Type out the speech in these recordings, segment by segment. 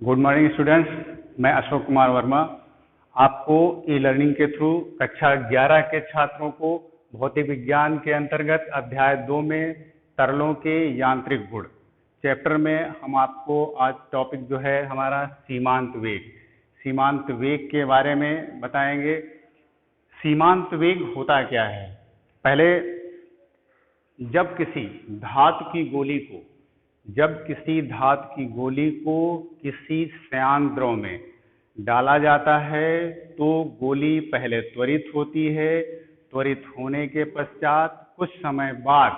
Good morning students, मैं अशोक कुमार वर्मा आपको e learning के थ्रू कक्षा 11 के छात्रों को भौतिक विज्ञान के अंतर्गत अध्याय 2 में तरलों के यांत्रिक गुण चैप्टर में हम आपको आज टॉपिक जो है हमारा सीमांत वेग के बारे में बताएंगे। सीमांत वेग होता क्या है? पहले जब किसी धातु की गोली को किसी श्यान द्रव में डाला जाता है तो गोली पहले त्वरित होती है। त्वरित होने के पश्चात कुछ समय बाद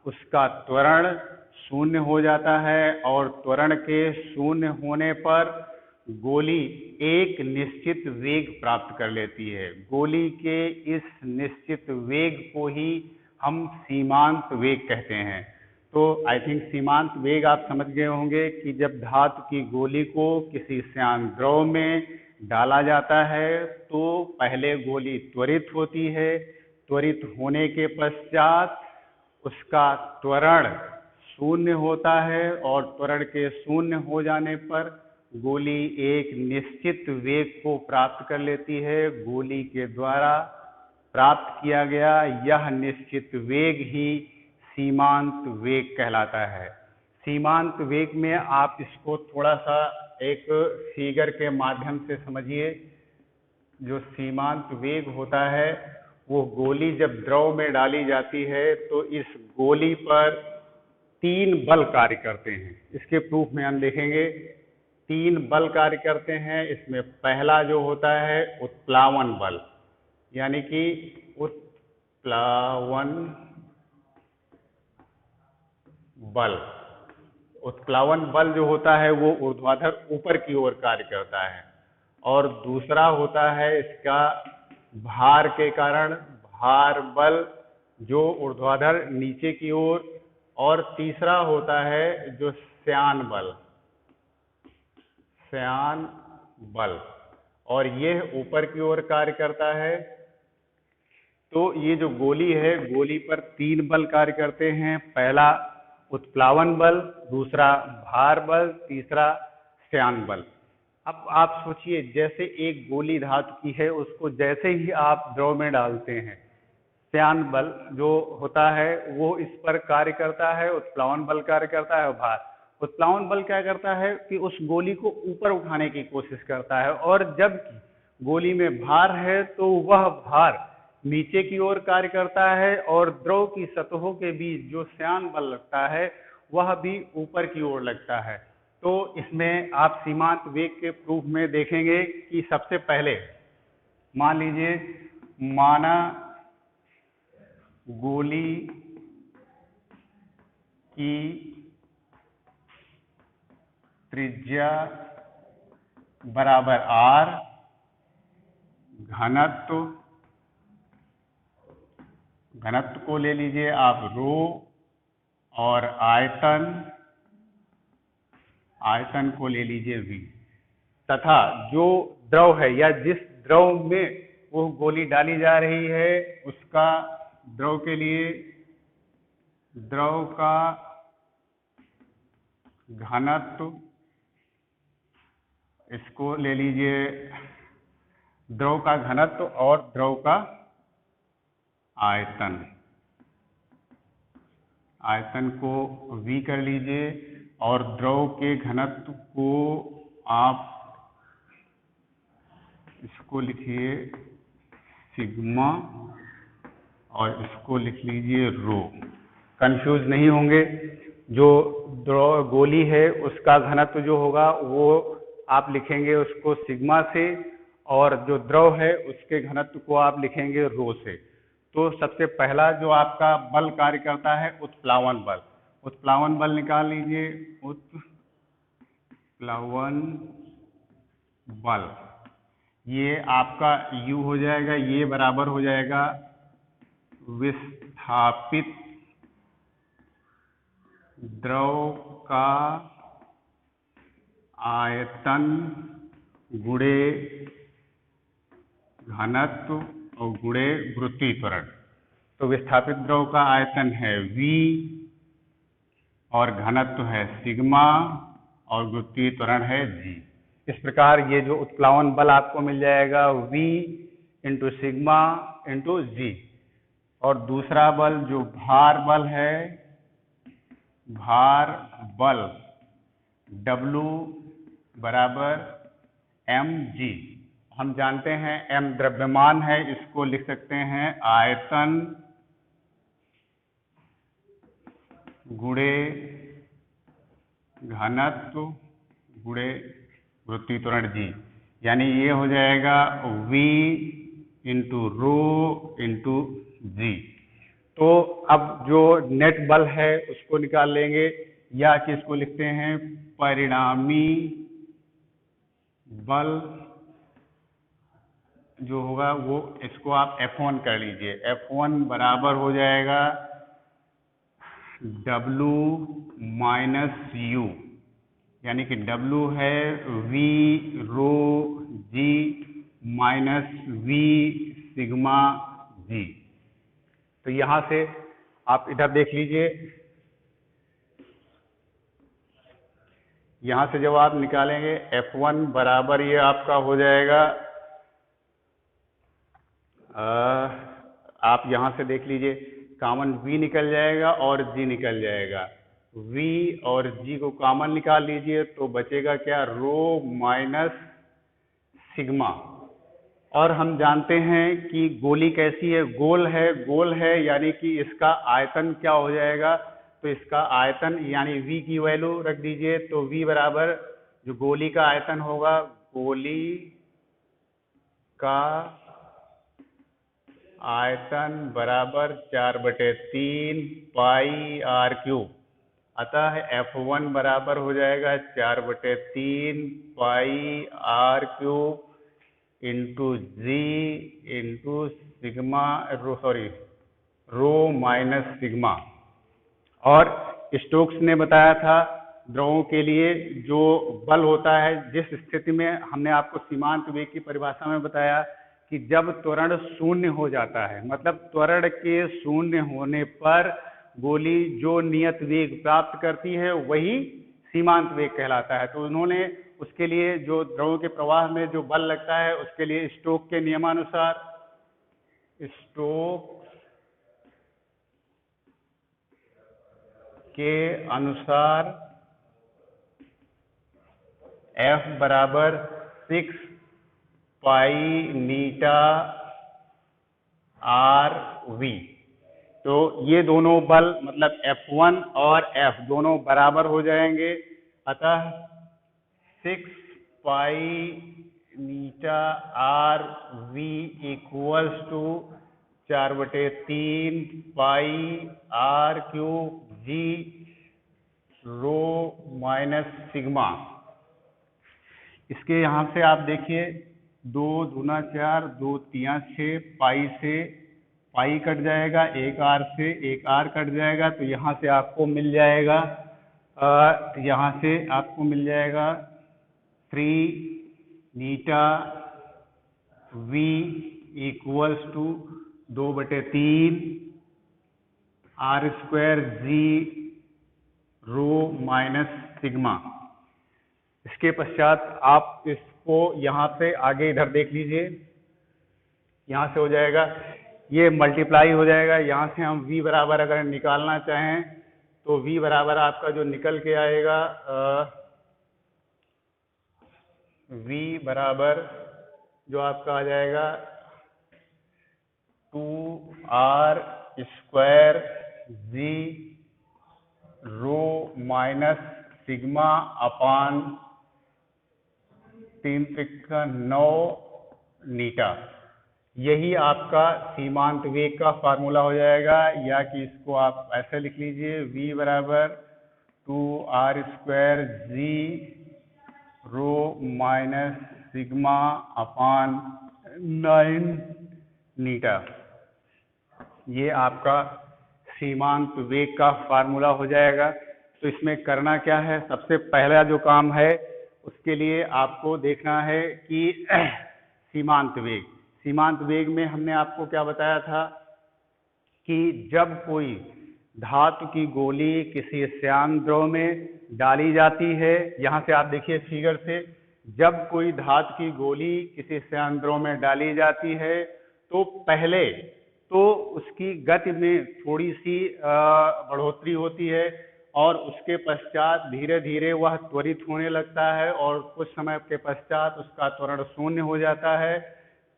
उसका त्वरण शून्य हो जाता है और त्वरण के शून्य होने पर गोली एक निश्चित वेग प्राप्त कर लेती है। गोली के इस निश्चित वेग को ही हम सीमांत वेग कहते हैं। तो आई थिंक सीमांत वेग आप समझ गए होंगे कि जब धातु की गोली को किसी श्यान द्रव में डाला जाता है तो पहले गोली त्वरित होती है। त्वरित होने के पश्चात उसका त्वरण शून्य होता है और त्वरण के शून्य हो जाने पर गोली एक निश्चित वेग को प्राप्त कर लेती है। गोली के द्वारा प्राप्त किया गया यह निश्चित वेग ही सीमांत वेग कहलाता है। सीमांत वेग में आप इसको थोड़ा सा एक फिगर के माध्यम से समझिए। जो सीमांत वेग होता है वो गोली जब द्रव में डाली जाती है तो इस गोली पर 3 बल कार्य करते हैं। इसके प्रूफ में हम देखेंगे 3 बल कार्य करते हैं। इसमें पहला जो होता है उत्प्लावन बल, यानी कि उत्प्लावन बल जो होता है वो ऊर्ध्वाधर ऊपर की ओर कार्य करता है। और दूसरा होता है इसका भार के कारण भार बल जो ऊर्ध्वाधर नीचे की ओर। और तीसरा होता है जो श्यान बल और यह ऊपर की ओर कार्य करता है। तो ये जो गोली है, गोली पर 3 बल कार्य करते हैं। पहला उत्प्लावन बल, दूसरा भार बल, तीसरा श्यान बल। अब आप सोचिए, जैसे एक गोली धातु की है, उसको जैसे ही आप द्रव में डालते हैं श्यान बल जो होता है वो इस पर कार्य करता है, उत्प्लावन बल कार्य करता है। भार उत्प्लावन बल क्या करता है कि उस गोली को ऊपर उठाने की कोशिश करता है, और जबकि गोली में भार है तो वह भार नीचे की ओर कार्य करता है और द्रव की सतहों के बीच जो श्यान बल लगता है वह भी ऊपर की ओर लगता है। तो इसमें आप सीमांत वेग के प्रूफ में देखेंगे कि सबसे पहले मान लीजिए माना गोली की त्रिज्या बराबर r, घनत्व को ले लीजिए आप रो, और आयतन को ले लीजिए v, तथा जो द्रव है या जिस द्रव में वो गोली डाली जा रही है उसका द्रव के लिए द्रव का घनत्व, इसको ले लीजिए द्रव का घनत्व और द्रव का आयतन को v कर लीजिए, और द्रव के घनत्व को आप इसको लिखिए सिग्मा और इसको लिख लीजिए रो। कंफ्यूज नहीं होंगे। जो द्रव गोली है उसका घनत्व जो होगा वो आप लिखेंगे उसको सिग्मा से, और जो द्रव है उसके घनत्व को आप लिखेंगे रो से। तो सबसे पहला जो आपका बल कार्य करता है उत्प्लावन बल निकाल लीजिए। उत्प्लावन बल ये आपका U हो जाएगा, ये बराबर हो जाएगा विस्थापित द्रव का आयतन गुणे घनत्व और गुणे गुरुत्वीय त्वरण। तो विस्थापित द्रव का आयतन है v और घनत्व है सिग्मा और गुरुत्वीय त्वरण है g। इस प्रकार ये जो उत्प्लावन बल आपको मिल जाएगा V इंटू सिग्मा इंटू जी। और दूसरा बल जो भार बल है, भार बल W बराबर mg। हम जानते हैं m द्रव्यमान है, इसको लिख सकते हैं आयतन गुणे घनत्व गुणे वृत्तीय त्वरण g, यानी ये हो जाएगा v इंटू रो इंटू जी। तो अब जो नेट बल है उसको निकाल लेंगे, या कि इसको लिखते हैं परिणामी बल जो होगा वो, इसको आप F1 कर लीजिए। F1 बराबर हो जाएगा W माइनस यू, यानी कि W है V रो जी माइनस V सिग्मा जी। तो यहाँ से आप इधर देख लीजिए, यहाँ से जब आप निकालेंगे F1 बराबर ये आपका हो जाएगा, आप यहाँ से देख लीजिए कॉमन V निकल जाएगा और G निकल जाएगा। V और G को कॉमन निकाल लीजिए तो बचेगा क्या, रो माइनस सिग्मा। और हम जानते हैं कि गोली कैसी है, गोल है, यानी कि इसका आयतन क्या हो जाएगा, तो इसका आयतन यानी V की वैल्यू रख दीजिए। तो V बराबर जो गोली का आयतन होगा, गोली का आयतन बराबर 4/3 पाई आर क्यूब। अतः F1 बराबर हो जाएगा 4/3 pi R cube into G into sigma rho minus sigma. और स्टोक्स ने बताया था द्रवों के लिए जो बल होता है, जिस स्थिति में हमने आपको सीमांत वेग की परिभाषा में बताया कि जब त्वरण शून्य हो जाता है, मतलब त्वरण के शून्य होने पर गोली जो नियत वेग प्राप्त करती है वही सीमांत वेग कहलाता है। तो उन्होंने उसके लिए जो द्रवों के प्रवाह में जो बल लगता है उसके लिए स्टोक के नियमानुसार, स्टोक के अनुसार F बराबर 6 पाई नीटा आर वी। तो ये दोनों बल मतलब F1 और F दोनों बराबर हो जाएंगे। अतः 6 pi eta R V equals to 4/3 pi R cube G rho minus sigma. इसके यहाँ से आप देखिए 2 दूना 4, 2 तिया 6, पाई से पाई कट जाएगा, एक आर से एक आर कट जाएगा, तो यहाँ से आपको मिल जाएगा यहाँ से आपको मिल जाएगा 3 eta V equals to 2/3 R square G rho minus sigma. इसके पश्चात आप इसको यहाँ से आगे इधर देख लीजिए, यहाँ से हो जाएगा ये मल्टीप्लाई हो जाएगा। यहाँ से हम V बराबर अगर निकालना चाहें तो V बराबर आपका जो निकल के आएगा V बराबर जो आपका आ जाएगा 2r square G rho minus sigma अपान 3×9 नीटा। यही आपका सीमांत वेग का फार्मूला हो जाएगा, या कि इसको आप ऐसे लिख लीजिए V बराबर 2r square G rho minus sigma अपान 9 नीटा। ये आपका सीमांत वेग का फार्मूला हो जाएगा। तो इसमें करना क्या है, सबसे पहला जो काम है उसके लिए आपको देखना है कि सीमांत वेग में हमने आपको क्या बताया था कि जब कोई धातु की गोली किसी श्यान द्रव में डाली जाती है, यहाँ से आप देखिए फिगर से, जब कोई धातु की गोली किसी श्यान द्रव में डाली जाती है तो पहले तो उसकी गति में थोड़ी सी बढ़ोतरी होती है और उसके पश्चात धीरे धीरे वह त्वरित होने लगता है और कुछ समय के पश्चात उसका त्वरण शून्य हो जाता है।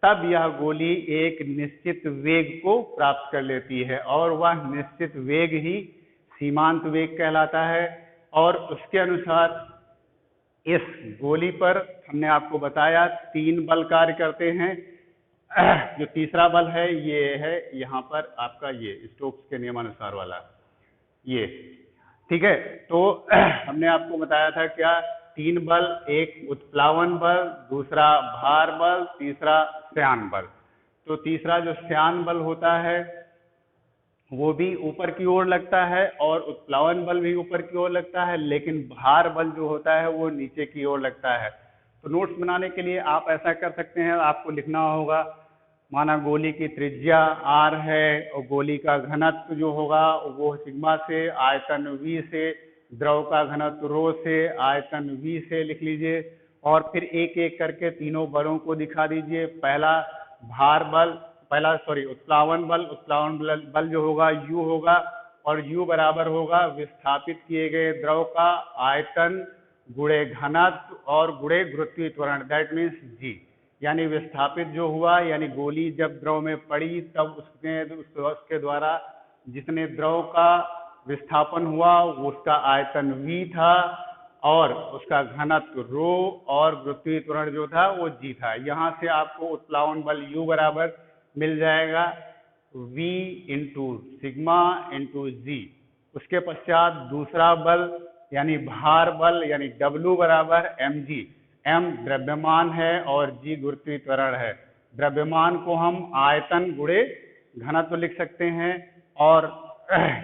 तब यह गोली एक निश्चित वेग को प्राप्त कर लेती है और वह निश्चित वेग ही सीमांत वेग कहलाता है। और उसके अनुसार इस गोली पर हमने आपको बताया 3 बल कार्य करते हैं। जो तीसरा बल है ये है यहाँ पर आपका ये स्टोक्स के नियमानुसार वाला ये, ठीक है। तो हमने आपको बताया था क्या 3 बल, एक उत्प्लावन बल, दूसरा भार बल, तीसरा श्यान बल। तो तीसरा जो श्यान बल होता है वो भी ऊपर की ओर लगता है और उत्प्लावन बल भी ऊपर की ओर लगता है, लेकिन भार बल जो होता है वो नीचे की ओर लगता है। तो नोट्स बनाने के लिए आप ऐसा कर सकते हैं, आपको लिखना होगा, माना गोली की त्रिज्या r है और गोली का घनत्व जो होगा वो सिग्मा से, आयतन v से, द्रव का घनत्व रो से, आयतन v से लिख लीजिए और फिर एक एक करके तीनों बलों को दिखा दीजिए। पहला भार बल, उत्प्लावन बल जो होगा u होगा और u बराबर होगा विस्थापित किए गए द्रव का आयतन गुणे घनत्व और गुणे गुरुत्वीय त्वरण, दैट मीन्स g। यानी विस्थापित जो हुआ यानी गोली जब द्रव में पड़ी तब उसके द्वारा जितने द्रव का विस्थापन हुआ उसका आयतन v था और उसका घनत्व रो और गुरुत्वीय त्वरण जो था वो g था। यहाँ से आपको उत्प्लावन बल u बराबर मिल जाएगा v इंटू सिग्मा इंटू जी। उसके पश्चात दूसरा बल यानी भार बल यानी W बराबर mg। m द्रव्यमान है और g गुरुत्वीय त्वरण है। द्रव्यमान को हम आयतन गुणे घनत्व लिख सकते हैं और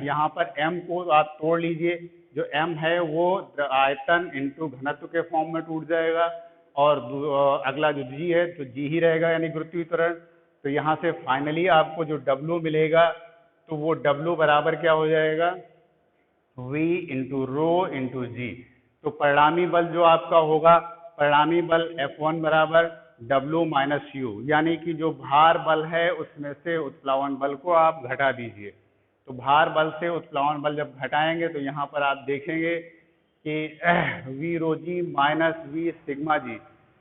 यहाँ पर m को आप तोड़ लीजिए, जो m है वो आयतन इंटू घनत्व के फॉर्म में टूट जाएगा और अगला जो g है तो g ही रहेगा यानी गुरुत्वीय त्वरण। तो यहाँ से फाइनली आपको जो W मिलेगा तो वो W बराबर क्या हो जाएगा, v इंटू रो इंटू जी। तो परिणामी बल जो आपका होगा, परिणामी बल F1 बराबर W माइनस U, यानी कि जो भार बल है उसमें से उत्प्लावन बल को आप घटा दीजिए। तो भार बल से उत्प्लावन बल जब घटाएंगे तो यहाँ पर आप देखेंगे कि v रो जी माइनस v सिग्मा जी,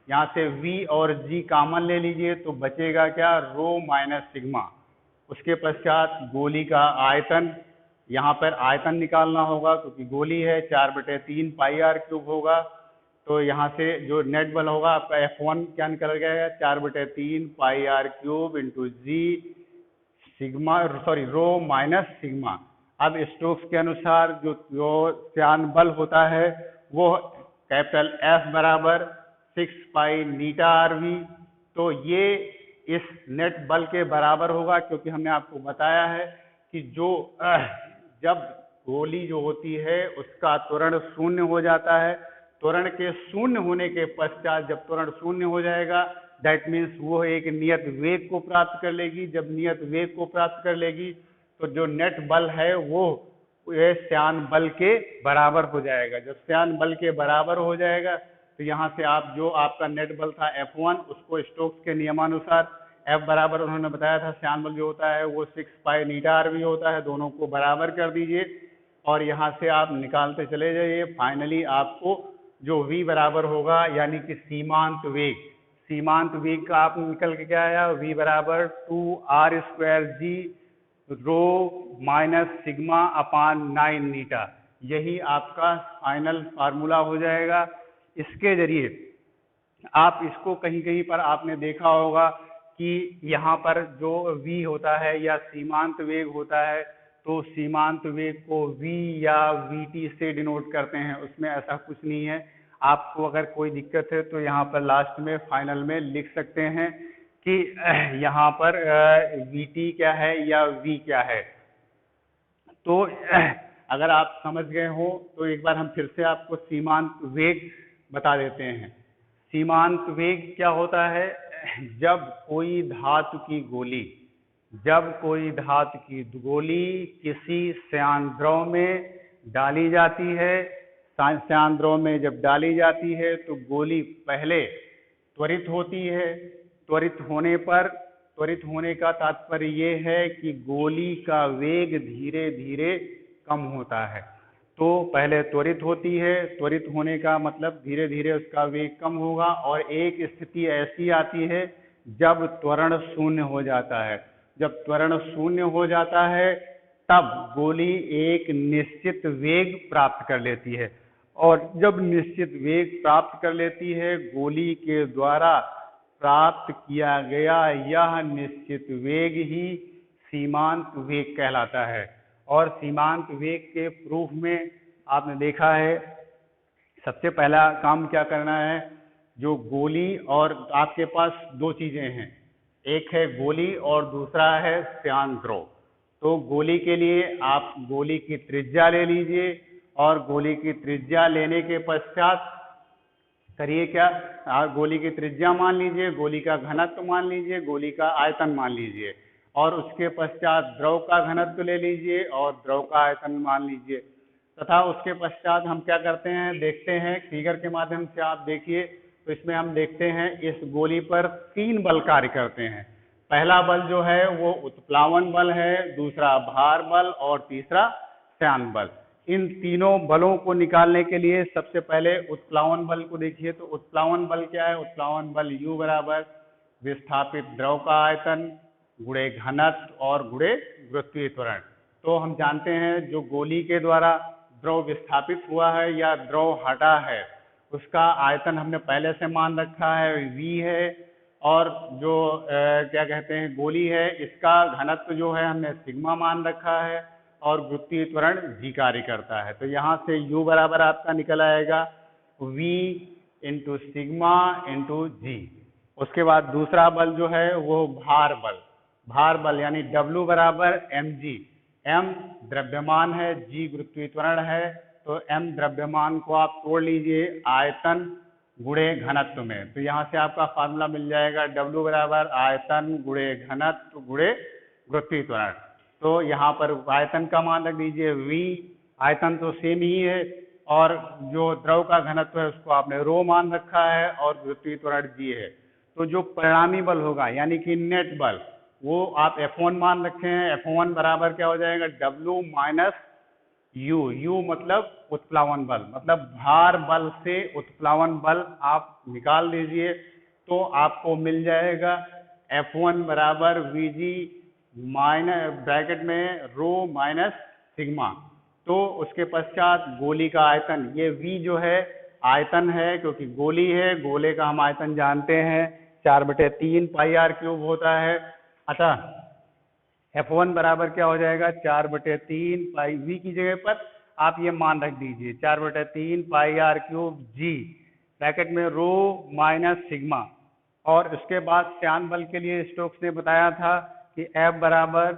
यहाँ से v और g कॉमन ले लीजिए तो बचेगा क्या, रो माइनस सिग्मा। उसके पश्चात गोली का आयतन, यहाँ पर आयतन निकालना होगा क्योंकि गोली है, 4/3 पाई r क्यूब होगा। तो यहाँ से जो नेट बल होगा आपका F1 क्या निकल गया, 4/3 पाई r क्यूब इंटू जी सिग्मा रो माइनस सिग्मा। अब स्टोक्स के अनुसार जो श्यान बल होता है वो कैपिटल F बराबर 6 पाई नीटा RV। तो ये इस नेट बल के बराबर होगा क्योंकि हमने आपको बताया है कि जब गोली जो होती है उसका त्वरण शून्य हो जाता है, त्वरण के शून्य होने के पश्चात जब त्वरण शून्य हो जाएगा दैट मीन्स वो एक नियत वेग को प्राप्त कर लेगी। जब नियत वेग को प्राप्त कर लेगी तो जो नेट बल है वो श्यान बल के बराबर हो जाएगा। जब श्यान बल के बराबर हो जाएगा तो यहाँ से आप जो आपका नेट बल था F1 उसको स्टोक्स के नियमानुसार F बराबर उन्होंने बताया था श्यान बल जो होता है वो 6 पाई नीटा RV होता है, दोनों को बराबर कर दीजिए और यहाँ से आप निकालते चले जाइए। फाइनली आपको जो V बराबर होगा यानी कि सीमांत वेग का आप निकल के क्या आया, V बराबर 2r² g रो माइनस सिग्मा अपान 9 नीटा। यही आपका फाइनल फार्मूला हो जाएगा। इसके जरिए आप इसको कहीं कहीं पर आपने देखा होगा कि यहाँ पर जो v होता है या सीमांत वेग होता है तो सीमांत वेग को v या vt से डिनोट करते हैं, उसमें ऐसा कुछ नहीं है। आपको अगर कोई दिक्कत है तो यहाँ पर लास्ट में फाइनल में लिख सकते हैं कि यहाँ पर vt क्या है या v क्या है। तो अगर आप समझ गए हो तो एक बार हम फिर से आपको सीमांत वेग बता देते हैं। सीमांत वेग क्या होता है, जब कोई धातु की गोली किसी श्यान द्रव में डाली जाती है, श्यान द्रव में जब डाली जाती है तो गोली पहले त्वरित होती है। त्वरित होने का तात्पर्य ये है कि गोली का वेग धीरे धीरे कम होता है। तो पहले त्वरित होती है, त्वरित होने का मतलब धीरे धीरे उसका वेग कम होगा, और एक स्थिति ऐसी आती है जब त्वरण शून्य हो जाता है। जब त्वरण शून्य हो जाता है तब गोली एक निश्चित वेग प्राप्त कर लेती है, और जब निश्चित वेग प्राप्त कर लेती है, गोली के द्वारा प्राप्त किया गया यह निश्चित वेग ही सीमांत वेग कहलाता है। और सीमांत वेग के प्रूफ में आपने देखा है, सबसे पहला काम क्या करना है, जो गोली, और आपके पास दो चीजें हैं, एक है गोली और दूसरा है श्यान द्रव। तो गोली के लिए आप गोली की त्रिज्या ले लीजिए, और गोली की त्रिज्या लेने के पश्चात करिए क्या, गोली की त्रिज्या मान लीजिए, गोली का घनत्व मान लीजिए, गोली का आयतन मान लीजिए, और उसके पश्चात द्रव का घनत्व ले लीजिए और द्रव का आयतन मान लीजिए। तथा उसके पश्चात हम क्या करते हैं, देखते हैं, फिगर के माध्यम से आप देखिए, तो इसमें हम देखते हैं इस गोली पर 3 बल कार्य करते हैं। पहला बल जो है वो उत्प्लावन बल है, दूसरा भार बल और तीसरा श्यान बल। इन तीनों बलों को निकालने के लिए सबसे पहले उत्प्लावन बल को देखिए। तो उत्प्लावन बल क्या है, उत्प्लावन बल U बराबर विस्थापित द्रव का आयतन गुणे घनत्व और गुणे गुरुत्वीय त्वरण। तो हम जानते हैं जो गोली के द्वारा द्रव विस्थापित हुआ है या द्रव हटा है, उसका आयतन हमने पहले से मान रखा है, V है, और जो क्या कहते हैं गोली है, इसका घनत्व जो है हमने सिग्मा मान रखा है, और गुरुत्वीय त्वरण G कार्य करता है। तो यहाँ से U बराबर आपका निकल आएगा V into sigma into G। उसके बाद दूसरा बल जो है वो भार बल यानी W बराबर mg। m द्रव्यमान है, G गुरुत्वीय त्वरण है, तो m द्रव्यमान को आप तोड़ लीजिए आयतन गुणे घनत्व में। तो यहाँ से आपका फार्मूला मिल जाएगा W बराबर आयतन गुणे घनत्व गुणे गुरुत्वीय त्वरण। तो यहाँ पर आयतन का मान रख दीजिए V, आयतन तो सेम ही है, और जो द्रव का घनत्व है उसको आपने रो मान रखा है, और गुरुत्वीय त्वरण G है। तो जो परिणामी बल होगा यानी कि नेट बल, वो आप F1 मान रखे हैं। F1 बराबर क्या हो जाएगा, W माइनस U मतलब उत्प्लावन बल, मतलब भार बल से उत्प्लावन बल आप निकाल दीजिए, तो आपको मिल जाएगा F1 बराबर Vg माइनस ब्रैकेट में रो माइनस सिग्मा। तो उसके पश्चात गोली का आयतन, ये V जो है आयतन है क्योंकि गोली है, गोले का हम आयतन जानते हैं 4/3 पाई r क्यूब होता है। अतः F1 बराबर क्या हो जाएगा, 4/3 पाई, V की जगह पर आप ये मान रख दीजिए 4/3 पाई r क्यूब G ब्रैकेट में रो माइनस सिग्मा। और उसके बाद श्यान बल के लिए स्टोक्स ने बताया था कि F बराबर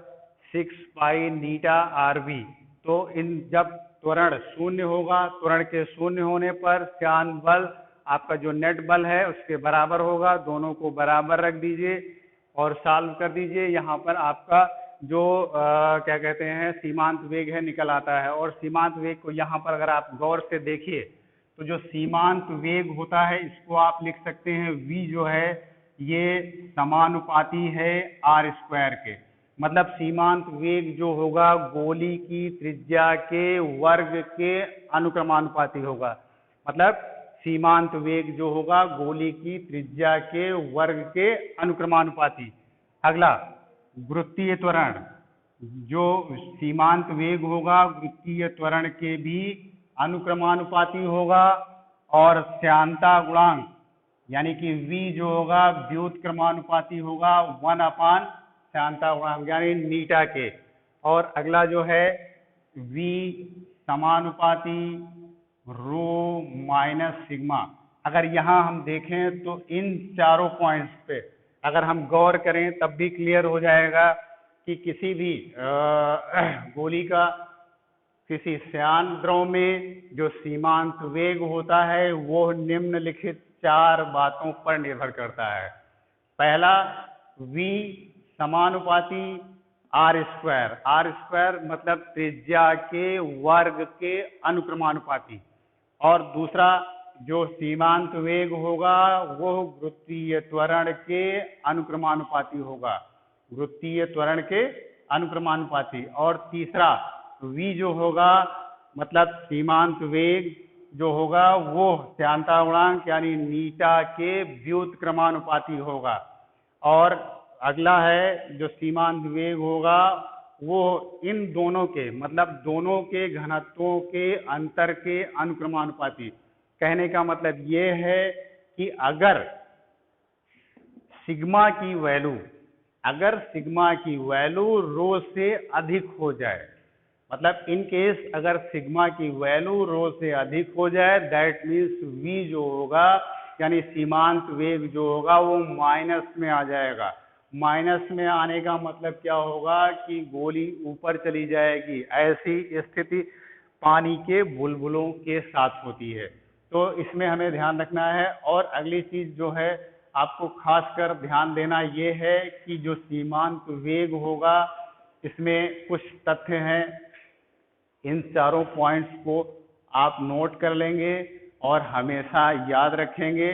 6 पाई नीटा RV। तो इन जब त्वरण शून्य होगा, त्वरण के शून्य होने पर श्यान बल आपका जो नेट बल है उसके बराबर होगा। दोनों को बराबर रख दीजिए और सॉल्व कर दीजिए। यहाँ पर आपका जो क्या कहते हैं सीमांत वेग है निकल आता है। और सीमांत वेग को यहाँ पर अगर आप गौर से देखिए तो जो सीमांत वेग होता है इसको आप लिख सकते हैं V जो है ये समानुपाती है R स्क्वायर के। मतलब सीमांत वेग जो होगा गोली की त्रिज्या के वर्ग के अनुक्रमानुपाती होगा। मतलब सीमांत वेग जो होगा गोली की त्रिज्या के वर्ग के अनुक्रमानुपाती। अगला गुरुत्वीय त्वरण, जो सीमांत वेग होगा गुरुत्वीय त्वरण के भी अनुक्रमानुपाती होगा। और श्यानता गुणांक यानी कि V जो होगा व्युत्क्रमानुपाती होगा 1/, श्यानता गुणांक यानी नीटा के। और अगला जो है V समानुपाती रो माइनस सिग्मा। अगर यहाँ हम देखें तो इन चारों पॉइंट्स पे अगर हम गौर करें तब भी क्लियर हो जाएगा कि किसी भी गोली का किसी श्यान द्रव में जो सीमांत वेग होता है वो निम्नलिखित 4 बातों पर निर्भर करता है। पहला, V समानुपाती R स्क्वायर मतलब त्रिज्या के वर्ग के अनुक्रमानुपाती। और दूसरा जो सीमांत वेग होगा वो गुरुत्वीय त्वरण के अनुक्रमानुपाती होगा, गुरुत्वीय त्वरण के अनुक्रमानुपाती। और तीसरा v जो होगा मतलब सीमांत वेग जो होगा वो श्यानता गुणांक यानी नीटा के व्युत्क्रमानुपाती होगा। और अगला है जो सीमांत वेग होगा वो इन दोनों के मतलब दोनों के घनत्वों के अंतर के अनुक्रमानुपाती। कहने का मतलब ये है कि अगर सिग्मा की वैल्यू रो से अधिक हो जाए, मतलब इन केस अगर सिग्मा की वैल्यू रो से अधिक हो जाए, दैट मीन्स v जो होगा यानी सीमांत वेग जो होगा वो माइनस में आ जाएगा। माइनस में आने का मतलब क्या होगा कि गोली ऊपर चली जाएगी। ऐसी स्थिति पानी के बुलबुलों के साथ होती है, तो इसमें हमें ध्यान रखना है। और अगली चीज जो है आपको खासकर ध्यान देना ये है कि जो सीमांत वेग होगा इसमें कुछ तथ्य हैं, इन चारों पॉइंट्स को आप नोट कर लेंगे और हमेशा याद रखेंगे।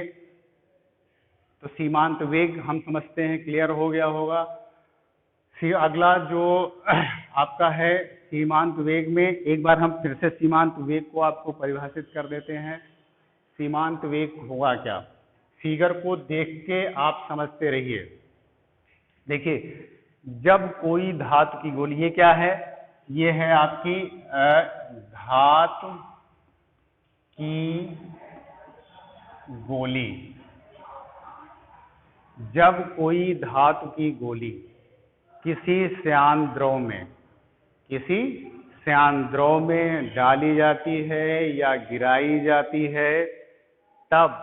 तो सीमांत वेग हम समझते हैं क्लियर हो गया होगा। अगला जो आपका है सीमांत वेग में, एक बार हम फिर से सीमांत वेग को आपको परिभाषित कर देते हैं। सीमांत वेग होगा क्या, फिगर को देख के आप समझते रहिए। देखिए जब कोई धातु की गोली, ये क्या है, ये है आपकी धातु की गोली। जब कोई धातु की गोली किसी श्यान द्रव में डाली जाती है या गिराई जाती है तब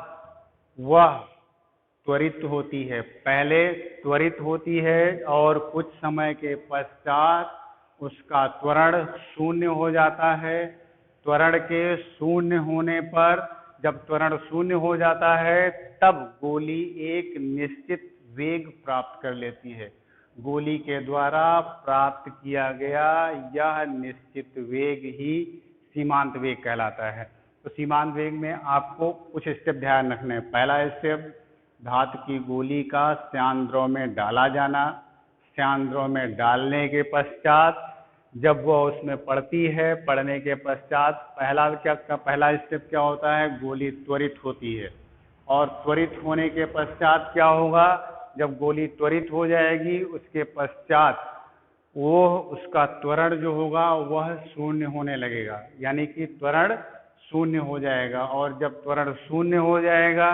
वह त्वरित होती है। पहले त्वरित होती है और कुछ समय के पश्चात उसका त्वरण शून्य हो जाता है। त्वरण के शून्य होने पर, जब त्वरण शून्य हो जाता है तब गोली एक निश्चित वेग प्राप्त कर लेती है। गोली के द्वारा प्राप्त किया गया यह निश्चित वेग ही सीमांत वेग कहलाता है। तो सीमांत वेग में आपको कुछ स्टेप ध्यान रखने हैं। पहला स्टेप, धातु की गोली का श्यान द्रव में डाला जाना। श्यान द्रव में डालने के पश्चात जब वह उसमें पड़ती है, पड़ने के पश्चात पहला स्टेप क्या होता है, गोली त्वरित होती है। और त्वरित होने के पश्चात क्या होगा, जब गोली त्वरित हो जाएगी उसके पश्चात वो उसका त्वरण जो होगा वह शून्य होने लगेगा, यानी कि त्वरण शून्य हो जाएगा। और जब त्वरण शून्य हो जाएगा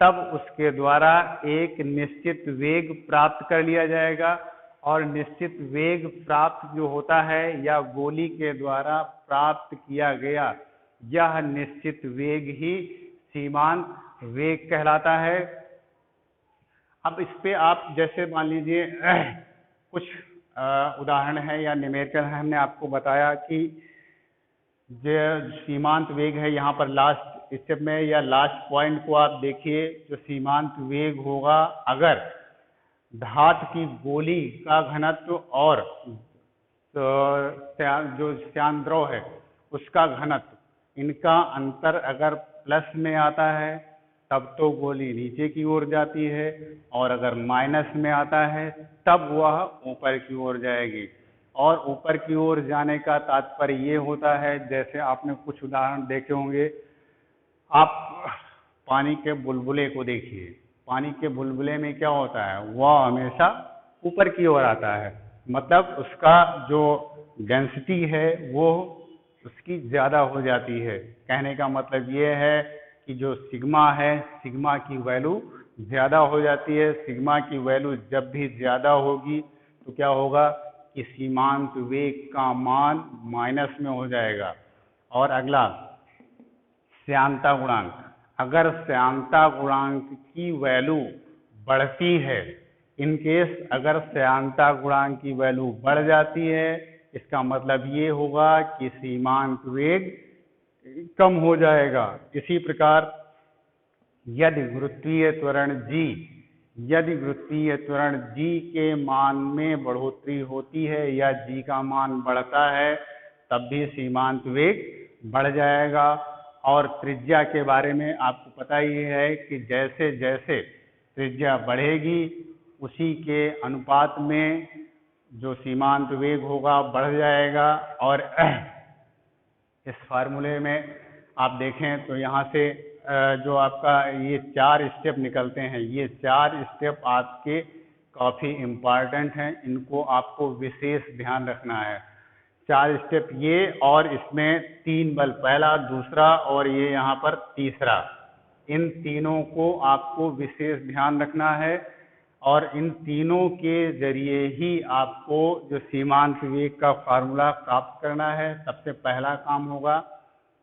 तब उसके द्वारा एक निश्चित वेग प्राप्त कर लिया जाएगा। और निश्चित वेग प्राप्त जो होता है या गोली के द्वारा प्राप्त किया गया यह निश्चित वेग ही सीमांत वेग कहलाता है। अब इस पे आप जैसे मान लीजिए कुछ उदाहरण है या न्यूमेरिकल है, हमने आपको बताया कि जो सीमांत वेग है यहाँ पर लास्ट स्टेप में या लास्ट पॉइंट को आप देखिए। जो सीमांत वेग होगा, अगर धातु की गोली का घनत्व और जो श्यान द्रव है उसका घनत्व, इनका अंतर अगर प्लस में आता है तब तो गोली नीचे की ओर जाती है, और अगर माइनस में आता है तब वह ऊपर की ओर जाएगी। और ऊपर की ओर जाने का तात्पर्य ये होता है, जैसे आपने कुछ उदाहरण देखे होंगे, आप पानी के बुलबुले को देखिए। पानी के बुलबुले में क्या होता है, वह हमेशा ऊपर की ओर आता है, मतलब उसका जो डेंसिटी है वो उसकी ज़्यादा हो जाती है। कहने का मतलब ये है कि जो सिग्मा है, सिग्मा की वैल्यू ज़्यादा हो जाती है। सिग्मा की वैल्यू जब भी ज़्यादा होगी तो क्या होगा कि सीमांत वेग का मान माइनस में हो जाएगा। और अगला श्यानता गुणांक, अगर श्यानता गुणांक की वैल्यू बढ़ती है, इन केस अगर श्यानता गुणांक की वैल्यू बढ़ जाती है, इसका मतलब ये होगा कि सीमांत वेग कम हो जाएगा। इसी प्रकार यदि गुरुत्वीय त्वरण g के मान में बढ़ोतरी होती है या g का मान बढ़ता है तब भी सीमांत वेग बढ़ जाएगा। और त्रिज्या के बारे में आपको पता ही है कि जैसे जैसे त्रिज्या बढ़ेगी उसी के अनुपात में जो सीमांत वेग होगा बढ़ जाएगा। और इस फार्मूले में आप देखें तो यहाँ से जो आपका ये 4 स्टेप निकलते हैं, ये 4 स्टेप आपके काफ़ी इम्पॉर्टेंट हैं, इनको आपको विशेष ध्यान रखना है। 4 स्टेप ये, और इसमें 3 बल, पहला, दूसरा और ये यहाँ पर तीसरा, इन तीनों को आपको विशेष ध्यान रखना है। और इन तीनों के जरिए ही आपको जो सीमांत वेग का फार्मूला प्राप्त करना है। सबसे पहला काम होगा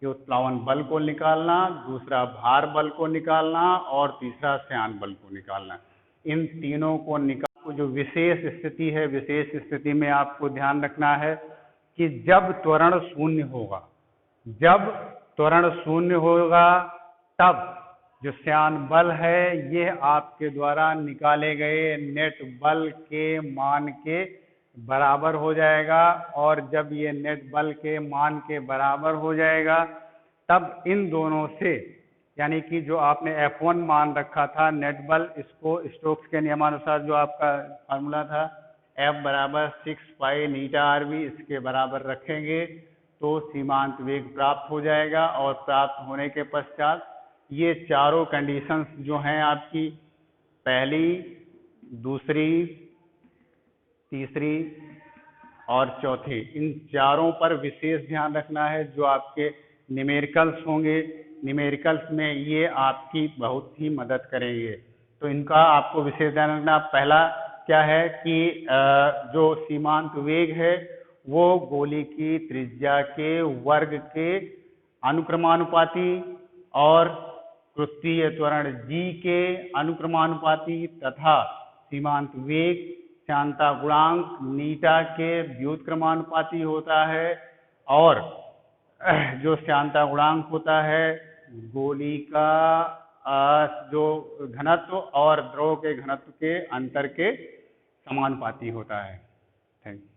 कि उत्प्लावन बल को निकालना, दूसरा भार बल को निकालना और तीसरा श्यान बल को निकालना। इन तीनों को निकाल, जो विशेष स्थिति है, विशेष स्थिति में आपको ध्यान रखना है कि जब त्वरण शून्य होगा, जब त्वरण शून्य होगा तब जो श्यान बल है ये आपके द्वारा निकाले गए नेट बल के मान के बराबर हो जाएगा। और जब ये नेट बल के मान के बराबर हो जाएगा तब इन दोनों से, यानी कि जो आपने F1 मान रखा था नेट बल, इसको स्टोक्स के नियमानुसार जो आपका फार्मूला था F बराबर 6 पाई नीटा RV, इसके बराबर रखेंगे तो सीमांत वेग प्राप्त हो जाएगा। और प्राप्त होने के पश्चात ये चारों कंडीशंस जो हैं आपकी, पहली, दूसरी, तीसरी और चौथी, इन चारों पर विशेष ध्यान रखना है। जो आपके न्यूमेरिकल्स होंगे, न्यूमेरिकल्स में ये आपकी बहुत ही मदद करेंगे, तो इनका आपको विशेष ध्यान रखना। पहला क्या है कि जो सीमांत वेग है वो गोली की त्रिज्या के वर्ग के अनुक्रमानुपाती और वृत्तीय त्वरण g के अनुक्रमानुपाती तथा सीमांत वेग श्यानता गुणांक नीटा के व्युत्क्रमानुपाती होता है। और जो श्यानता गुणांक होता है गोली का जो घनत्व और द्रव के घनत्व के अंतर के समानुपाती होता है। Thank you.